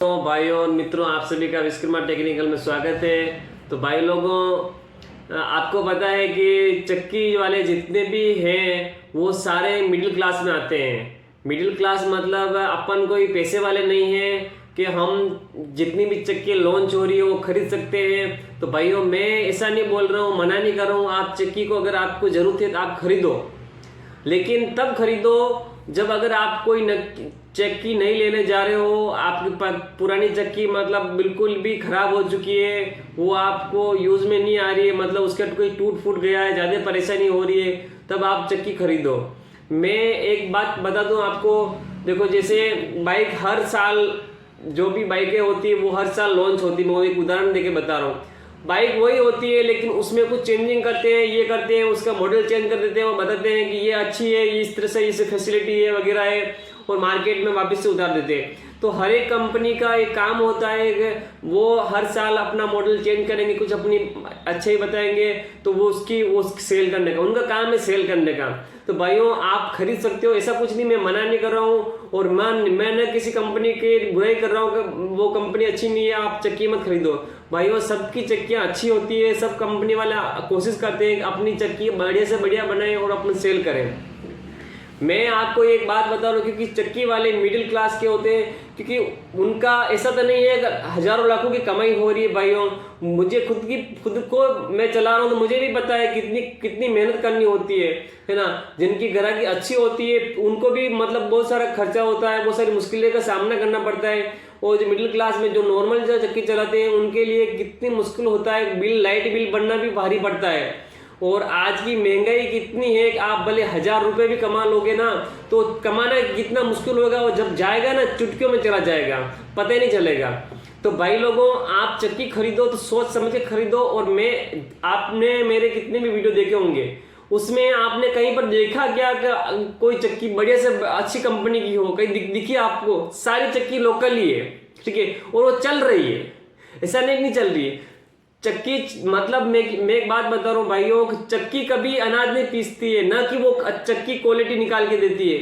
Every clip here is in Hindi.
तो भाइयों और मित्रों, आप सभी का विश्वकर्मा टेक्निकल में स्वागत है। तो भाई लोगों, आपको पता है कि चक्की वाले जितने भी हैं वो सारे मिडिल क्लास में आते हैं। मिडिल क्लास मतलब अपन कोई पैसे वाले नहीं हैं कि हम जितनी भी चक्की लॉन्च हो रही है वो खरीद सकते हैं। तो भाइयों, मैं ऐसा नहीं बोल रहा हूँ, मना नहीं कर रहा हूँ। आप चक्की को अगर आपको ज़रूरत है तो आप खरीदो, लेकिन तब खरीदो जब अगर आप कोई चक्की नहीं लेने जा रहे हो, आपकी पुरानी चक्की मतलब बिल्कुल भी खराब हो चुकी है, वो आपको यूज में नहीं आ रही है, मतलब उसका कोई टूट फूट गया है, ज़्यादा परेशानी हो रही है, तब आप चक्की खरीदो। मैं एक बात बता दूं आपको, देखो जैसे बाइक हर साल जो भी बाइकें होती है वो हर साल लॉन्च होती है। मैं एक उदाहरण देके बता रहा हूँ, बाइक वही होती है लेकिन उसमें कुछ चेंजिंग करते हैं, ये करते हैं, उसका मॉडल चेंज कर देते हैं, वो बताते हैं कि ये अच्छी है, इस तरह से इसे फैसिलिटी है वगैरह है, और मार्केट में वापस से उतार देते हैं। तो हर एक कंपनी का एक काम होता है कि वो हर साल अपना मॉडल चेंज करेंगे, कुछ अपनी अच्छे ही बताएंगे, तो वो सेल करने का उनका काम है, सेल करने का। तो भाइयों, आप खरीद सकते हो, ऐसा कुछ नहीं, मैं मना नहीं कर रहा हूँ, और मैं न किसी कंपनी की बुराई कर रहा हूँ कि वो कंपनी अच्छी नहीं है, आप चक्की मत खरीदो। भाइयों, सबकी चक्कियाँ अच्छी होती है, सब कंपनी वाले कोशिश करते हैं कि अपनी चक्की बढ़िया से बढ़िया बनाएं और अपन सेल करें। मैं आपको एक बात बता रहा हूँ, क्योंकि चक्की वाले मिडिल क्लास के होते हैं, क्योंकि उनका ऐसा तो नहीं है कि हजारों लाखों की कमाई हो रही है। भाइयों, मुझे खुद को मैं चला रहा हूँ तो मुझे भी पता है कितनी मेहनत करनी होती है ना। जिनकी ग्राहकी अच्छी होती है उनको भी मतलब बहुत सारा खर्चा होता है, बहुत सारी मुश्किलें का सामना करना पड़ता है। और जो मिडिल क्लास में जो नॉर्मल जो चक्की चलाते हैं उनके लिए कितनी मुश्किल होता है, लाइट बिल भरना भी भारी पड़ता है। और आज की महंगाई कितनी है कि आप भले 1000 रुपये भी कमा लोगे ना, तो कमाना कितना मुश्किल होगा, और जब जाएगा ना चुटकियों में चला जाएगा, पता ही नहीं चलेगा। तो भाई लोगों, आप चक्की खरीदो तो सोच समझ के खरीदो। और आपने मेरे कितने भी वीडियो देखे होंगे, उसमें आपने कहीं पर देखा क्या कि कोई चक्की बढ़िया से अच्छी कंपनी की हो, कहीं दिखी आपको? सारी चक्की लोकल ही है, ठीक है, और वो चल रही है, ऐसा नहीं चल रही है चक्की। मतलब मैं एक बात बता रहा हूँ भाइयों, चक्की कभी अनाज नहीं पीसती है, ना कि वो चक्की क्वालिटी निकाल के देती है।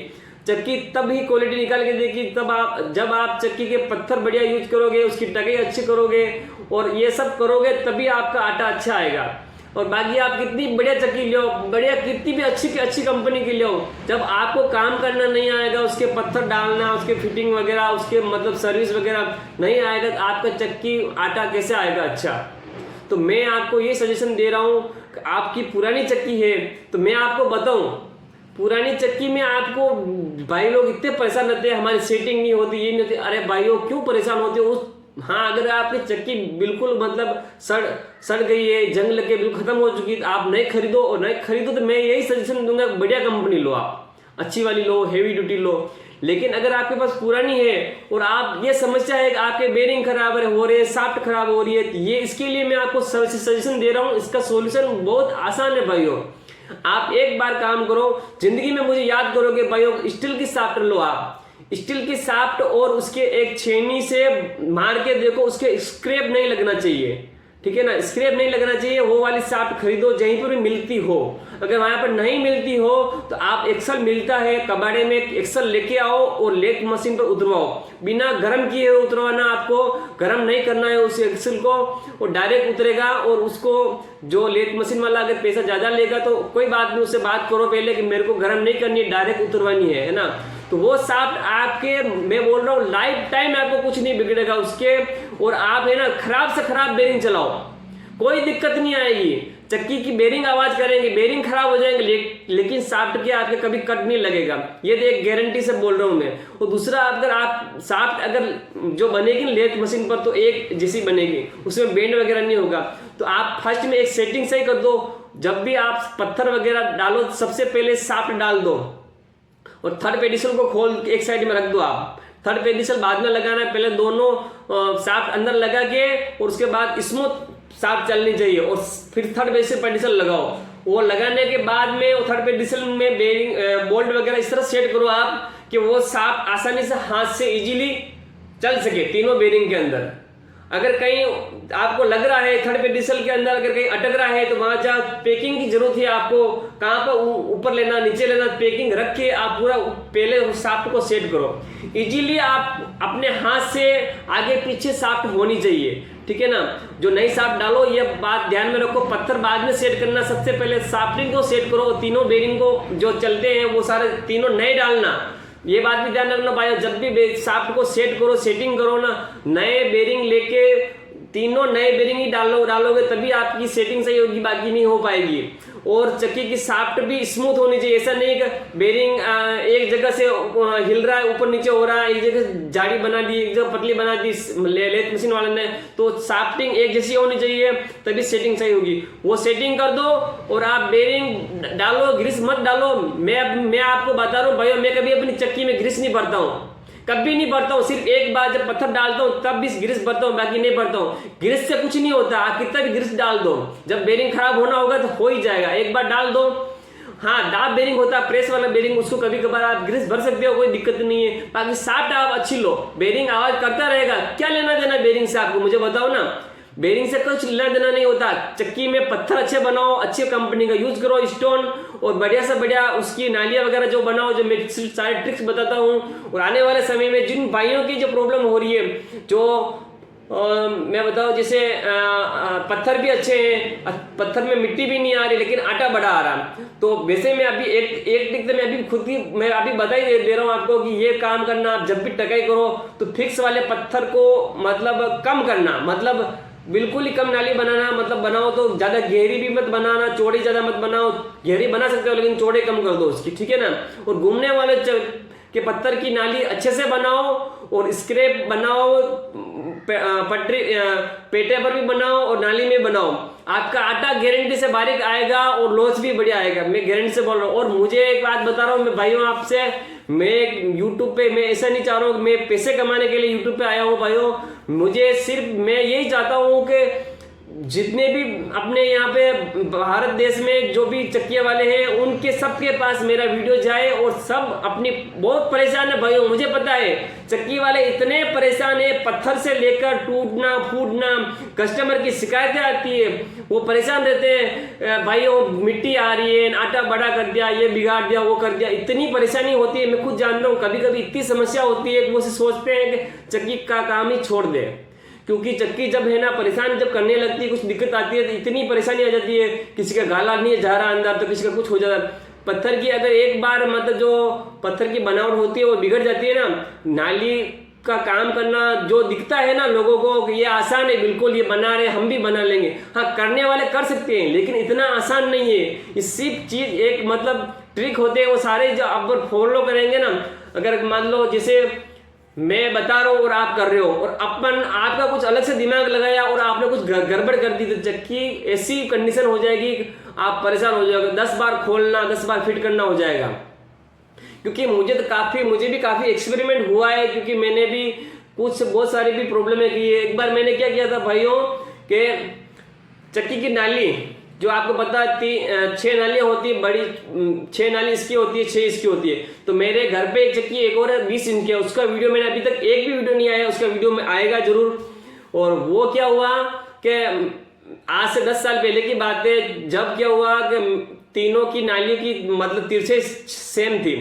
चक्की तब ही क्वालिटी निकाल के देगी जब आप चक्की के पत्थर बढ़िया यूज करोगे, उसकी टगई अच्छी करोगे और ये सब करोगे, तभी आपका आटा अच्छा आएगा। और बाकी आप कितनी बढ़िया चक्की लो, बढ़िया कितनी भी अच्छी कंपनी की लो, जब आपको काम करना नहीं आएगा, उसके पत्थर डालना, उसके फिटिंग वगैरह, उसके मतलब सर्विस वगैरह नहीं आएगा, तो आपका चक्की आटा कैसे आएगा अच्छा। तो मैं आपको ये सजेशन दे रहा हूँ, आपकी पुरानी चक्की है तो मैं आपको बताऊं, पुरानी चक्की में आपको भाई लोग इतने परेशान रहते हैं, हमारी सेटिंग नहीं होती, ये नहीं होती। अरे भाइयों, क्यों परेशान होते हो? हाँ, अगर आपकी चक्की बिल्कुल मतलब सड़ गई है, जंग लग के बिल्कुल खत्म हो चुकी है, तो आप नहीं खरीदो तो मैं यही सजेशन दूंगा, बढ़िया कंपनी लो, आप अच्छी वाली लो, हेवी ड्यूटी लो। लेकिन अगर आपके पास पुरानी है और आप ये समस्या है कि आपके बेरिंग खराब हो रहे हैं, शाफ्ट खराब हो रही है, तो ये इसके लिए मैं आपको सजेशन दे रहा हूँ। इसका सॉल्यूशन बहुत आसान है भाइयों। आप एक बार काम करो, जिंदगी में मुझे याद करोगे भाइयों, स्टील की शाफ्ट लो आप, स्टील की शाफ्ट, और उसके एक छेनी से मार के देखो, उसके स्क्रैप नहीं लगना चाहिए, ठीक है ना, स्क्रैप नहीं लगना चाहिए। वो वाली शाफ्ट खरीदो जहीं पर भी मिलती हो। अगर वहां पर नहीं मिलती हो तो आप एक्सल मिलता है कबाड़े में, एक्सल लेके आओ और लेथ मशीन पर उतरवाओ, बिना गर्म किए उतरवाना, आपको गर्म नहीं करना है उस एक्सल को, और डायरेक्ट उतरेगा। और उसको जो लेथ मशीन वाला अगर पैसा ज्यादा लेगा तो कोई बात नहीं, उससे बात करो पहले कि मेरे को गर्म नहीं करनी है, डायरेक्ट उतरवानी है ना। तो वो शाफ्ट आपके, मैं बोल रहा हूँ, लाइफ टाइम आपको कुछ नहीं बिगड़ेगा उसके। और आप है ना, खराब से खराब बेरिंग चलाओ, कोई दिक्कत नहीं आएगी। चक्की की बेरिंग आवाज करेंगे, बेरिंग खराब हो जाएंगे, लेकिन शाफ्ट के आपके कभी कट नहीं लगेगा, ये तो एक गारंटी से बोल रहा हूं मैं। और दूसरा, अगर आप शाफ्ट अगर जो बनेगी लेथ मशीन पर तो एक जैसी बनेगी, उसमें बेंड वगैरह नहीं होगा। तो आप फर्स्ट में एक सेटिंग सही कर दो, जब भी आप पत्थर वगैरह डालो सबसे पहले शाफ्ट डाल दो, और थर्ड पेडिसल को खोल एक साइड में रख दो। आप थर्ड पेडिसल बाद में लगाना है, पहले दोनों शाफ्ट अंदर लगा के, और उसके बाद स्मूथ शाफ्ट चलनी चाहिए, और फिर थर्ड पेडिसल लगाओ। वो लगाने के बाद में वो थर्ड पेडिसल में बेरिंग बोल्ट वगैरह इस तरह सेट करो आप कि वो शाफ्ट आसानी से हाथ से इजीली चल सके तीनों बेरिंग के अंदर। अगर कहीं आपको लग रहा है थर्ड पेडिसल के अंदर अगर कहीं अटक रहा है, तो वहां जहाँ पैकिंग की जरूरत है, आपको कहाँ पर ऊपर लेना नीचे लेना, पैकिंग रख के आप पूरा पहले शाफ्ट को सेट करो। इजीली आप अपने हाथ से आगे पीछे साफ्ट होनी चाहिए, ठीक है ना। जो नई साफ्ट डालो, ये बात ध्यान में रखो, पत्थर बाद में सेट करना, सबसे पहले साफ्टिंग को सेट करो। तीनों बेरिंग को जो चलते हैं वो सारे तीनों नए डालना, ये बात भी ध्यान रखना भाई। जब भी साफ्ट को सेट करो, सेटिंग करो ना, नए बेरिंग लेके तीनों नए बेरिंग ही डालोगे तभी आपकी सेटिंग सही होगी, बाकी नहीं हो पाएगी। और चक्की की साफ्ट भी स्मूथ होनी चाहिए, ऐसा नहीं कि बेरिंग एक जगह से हिल रहा है, ऊपर नीचे हो रहा है, एक जगह जाड़ी बना दी, एक जगह पतली बना दी लेथ मशीन वाले ने। तो साफ्टिंग एक जैसी होनी चाहिए तभी सेटिंग सही होगी। वो सेटिंग कर दो और आप बेरिंग डालो, ग्रीस मत डालो। मैं आपको बता रहा हूँ भाई, मैं कभी अपनी चक्की में ग्रीस नहीं भरता हूँ, कभी नहीं भरता हूँ। सिर्फ एक बार जब पत्थर डालता हूँ तब भी ग्रीस भरता हूँ, बाकी नहीं भरता हूँ। ग्रीस से कुछ नहीं होता, आप कितना भी ग्रीस डाल दो, जब बेरिंग खराब होना होगा तो हो ही जाएगा। एक बार डाल दो। हाँ, डाब बेरिंग होता है, प्रेस वाला बेरिंग, उसको कभी कभार आप ग्रीस भर सकते हो, कोई दिक्कत नहीं है। बाकी साफ्ट आप अच्छी लो, बेरिंग आवाज करता रहेगा, क्या लेना देना बेरिंग से आपको, मुझे बताओ ना। बेरिंग से कुछ लेना देना नहीं होता। चक्की में पत्थर अच्छे बनाओ, अच्छी कंपनी का यूज करो, स्टोन, और बढ़िया से बढ़िया उसकी नालियां वगैरह जो बनाओ, जो मैं सारे ट्रिक्स बताता हूँ। और आने वाले समय में जिन भाइयों की जो प्रॉब्लम हो रही है, जो मैं बताऊं, जैसे पत्थर भी अच्छे हैं, पत्थर में मिट्टी भी नहीं आ रही लेकिन आटा बड़ा आ रहा, तो वैसे मैं अभी एक ट्रिक मैं अभी खुद ही मैं अभी बता ही दे रहा हूं आपको कि ये काम करना। आप जब भी टकाई करो तो फिक्स वाले पत्थर को मतलब कम करना, मतलब बिल्कुल ही कम नाली बनाना, मतलब बनाओ तो ज्यादा गहरी भी मत बनाना, चौड़ी ज्यादा मत बनाओ। गहरी बना सकते हो लेकिन चौड़े कम कर दो उसकी, ठीक है ना। और घूमने वाले के पत्थर की नाली अच्छे से बनाओ, और स्क्रैप बनाओ, पटरी पेटे पर भी बनाओ और नाली में बनाओ। आपका आटा गारंटी से बारीक आएगा और लॉस भी बढ़िया आएगा, मैं गारंटी से बोल रहा हूँ। और मुझे एक बात बता रहा हूँ मैं भाइयों आपसे, मैं यूट्यूब पे, मैं ऐसा नहीं चाह रहा हूँ कि मैं पैसे कमाने के लिए यूट्यूब पे आया हूँ भाइयों। मुझे सिर्फ मैं यही चाहता हूँ कि जितने भी अपने यहाँ पे भारत देश में जो भी चक्किया वाले हैं, उनके सबके पास मेरा वीडियो जाए, और सब अपनी बहुत परेशान है भाइयों, मुझे पता है। चक्की वाले इतने परेशान है, पत्थर से लेकर टूटना फूटना, कस्टमर की शिकायतें आती है, वो परेशान रहते हैं भाइयों। मिट्टी आ रही है, आटा बड़ा कर दिया, ये बिगाड़ दिया, वो कर दिया, इतनी परेशानी होती है। मैं खुद जानता हूँ, कभी कभी इतनी समस्या होती है कि वो सोचते हैं कि चक्की का काम ही छोड़ दे, क्योंकि चक्की जब है ना परेशान जब करने लगती है, कुछ दिक्कत आती है तो इतनी परेशानी आ जाती है। किसी का गाला नहीं जा रहा अंदर, तो किसी का कुछ हो जाता है। पत्थर की अगर एक बार मतलब जो पत्थर की बनावट होती है वो बिगड़ जाती है ना, नाली का काम करना जो दिखता है ना लोगों को कि ये आसान है, बिल्कुल ये बना रहे, हम भी बना लेंगे। हाँ, करने वाले कर सकते हैं लेकिन इतना आसान नहीं है। ये सिर्फ चीज एक मतलब ट्रिक होते हैं, वो सारे जो आप फॉलो करेंगे ना, अगर मान लो जैसे मैं बता रहा हूँ और आप कर रहे हो, और आपका कुछ अलग से दिमाग लगाया और आपने कुछ गड़बड़ कर दी, तो चक्की ऐसी कंडीशन हो जाएगी आप परेशान हो जाओगे। 10 बार खोलना, 10 बार फिट करना हो जाएगा। क्योंकि मुझे भी काफी एक्सपेरिमेंट हुआ है, क्योंकि मैंने भी बहुत सारी भी प्रॉब्लम की है। एक बार मैंने क्या किया था भाइयों कि चक्की की नाली जो आपको पता है 6 नालियां होती है, बड़ी 6 नाली इसकी होती है, 6 इसकी होती है। तो मेरे घर पे एक चक्की एक और है 20 इंच की, उसका वीडियो मैंने अभी तक एक भी वीडियो नहीं आया, उसका वीडियो में आएगा जरूर। और वो क्या हुआ कि आज से 10 साल पहले की बात है, जब क्या हुआ कि तीनों की नाली की मतलब तिरछे सेम थी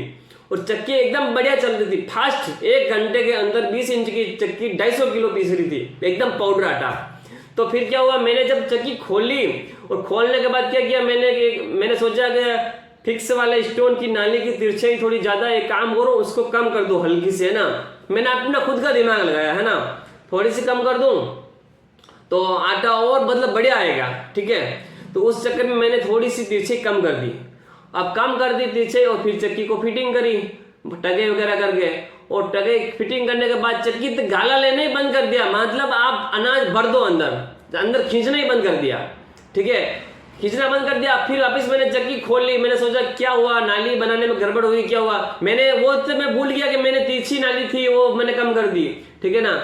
और चक्की एकदम बढ़िया चल रही थी, फास्ट। 1 घंटे के अंदर 20 इंच की चक्की 250 किलो पीस रही थी, एकदम पाउडर आटा। तो फिर क्या हुआ, मैंने जब चक्की खोली और खोलने के बाद क्या किया, मैंने सोचा कि फिक्स वाले स्टोन की नाली की तिरछाई थोड़ी ज्यादा, एक काम करो उसको कम कर दो हल्की से, है ना। मैंने अपना खुद का दिमाग लगाया, है ना, थोड़ी सी कम कर दूं तो आटा और मतलब बढ़िया आएगा, ठीक है। तो उस चक्कर में मैंने थोड़ी सी तिरछाई कम कर दी। अब कम कर दी तिरछाई और फिर चक्की को फिटिंग करी टगे वगैरह करके, और टगे फिटिंग करने के बाद चक्की तो गाला लेना ही बंद कर दिया, मतलब आप अनाज भर दो अंदर खींचना ही बंद कर दिया, ठीक है, खींचना बंद कर दिया। फिर वापस मैंने चक्की खोल ली, मैंने सोचा क्या हुआ, नाली बनाने में गड़बड़ हुई, क्या हुआ, मैं भूल गया कि मैंने तिरछी नाली थी वो मैंने कम कर दी, ठीक है ना।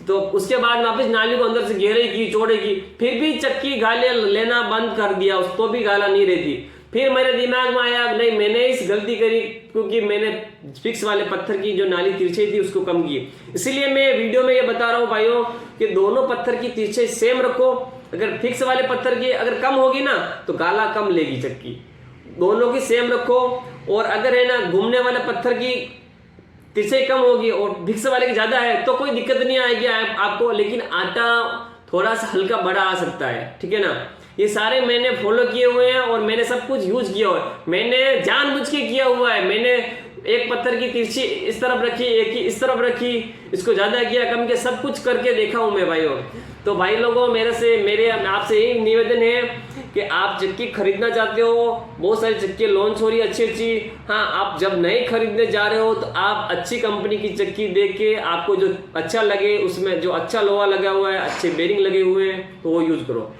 तो उसके बाद वापस नाली को अंदर से गहरे की चौड़े की, फिर भी चक्की गाले लेना बंद कर दिया, उस तो भी गाला नहीं रहती। फिर मेरे दिमाग में आया नहीं, मैंने इस गलती करी क्योंकि मैंने फिक्स वाले पत्थर की जो नाली तिरछी थी उसको कम की। इसीलिए मैं वीडियो में ये बता रहा हूँ भाइयों कि दोनों पत्थर की तिरछी सेम रखो। अगर फिक्स वाले पत्थर की अगर कम होगी ना तो गाला कम लेगी चक्की, दोनों की सेम रखो। और अगर है ना घूमने वाले पत्थर की तिरछाई कम होगी और भिक्स वाले की ज़्यादा है तो कोई दिक्कत नहीं आएगी आपको, लेकिन आटा थोड़ा सा हल्का बड़ा आ सकता है, ठीक है ना। ये सारे मैंने फॉलो किए हुए हैं और मैंने सब कुछ यूज किया हुआ है, मैंने जानबूझ के किया हुआ है। मैंने एक पत्थर की तिरछी इस तरफ रखी, एक ही इस तरफ रखी, इसको ज्यादा किया कम किया, सब कुछ करके देखा हूं मैं भाइयों। तो भाई लोगों मेरे आपसे यही निवेदन है कि आप चक्की खरीदना चाहते हो, बहुत सारी चक्की लॉन्च हो रही है अच्छी अच्छी। हाँ, आप जब नई खरीदने जा रहे हो तो आप अच्छी कंपनी की चक्की देख के आपको जो अच्छा लगे, उसमें जो अच्छा लोहा लगा हुआ है, अच्छे बेरिंग लगे हुए हैं, तो वो यूज करो।